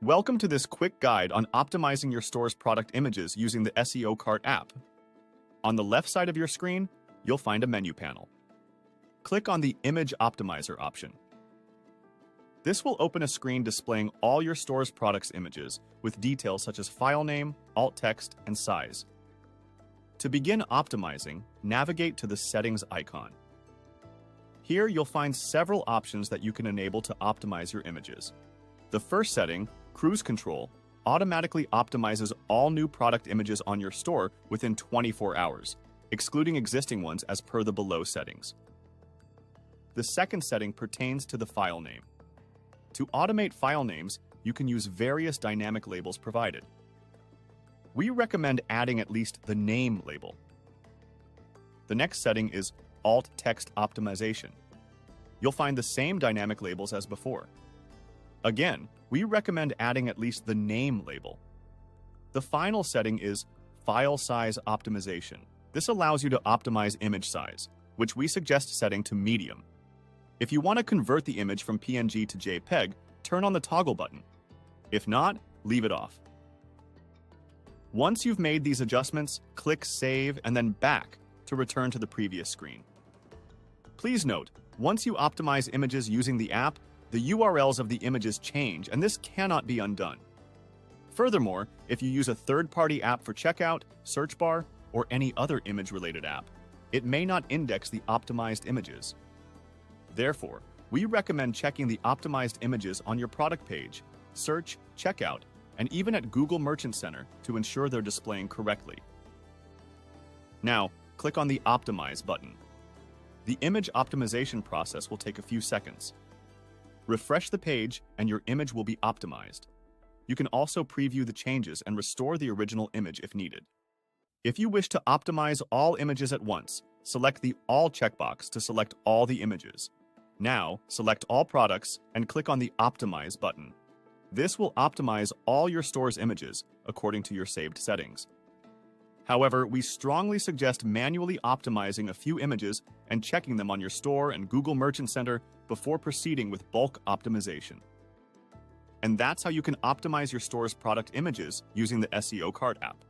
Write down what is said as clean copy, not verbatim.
Welcome to this quick guide on optimizing your store's product images using the SEOKart app. On the left side of your screen, you'll find a menu panel. Click on the Image Optimizer option. This will open a screen displaying all your store's products images with details such as file name, alt text, and size. To begin optimizing, navigate to the Settings icon. Here you'll find several options that you can enable to optimize your images. The first setting, Cruise Control, automatically optimizes all new product images on your store within 24 hours, excluding existing ones as per the below settings. The second setting pertains to the file name. To automate file names, you can use various dynamic labels provided. We recommend adding at least the name label. The next setting is Alt Text Optimization. You'll find the same dynamic labels as before. Again, we recommend adding at least the name label. The final setting is File Size Optimization. This allows you to optimize image size, which we suggest setting to medium. If you want to convert the image from PNG to JPEG, turn on the toggle button. If not, leave it off. Once you've made these adjustments, click Save and then Back to return to the previous screen. Please note, once you optimize images using the app, the URLs of the images change, and this cannot be undone. Furthermore, if you use a third-party app for checkout, search bar, or any other image-related app, it may not index the optimized images. Therefore, we recommend checking the optimized images on your product page, search, checkout, and even at Google Merchant Center to ensure they're displaying correctly. Now, click on the Optimize button. The image optimization process will take a few seconds. Refresh the page and your image will be optimized. You can also preview the changes and restore the original image if needed. If you wish to optimize all images at once, select the All checkbox to select all the images. Now, select all products and click on the Optimize button. This will optimize all your store's images according to your saved settings. However, we strongly suggest manually optimizing a few images and checking them on your store and Google Merchant Center before proceeding with bulk optimization. And that's how you can optimize your store's product images using the SEOKart app.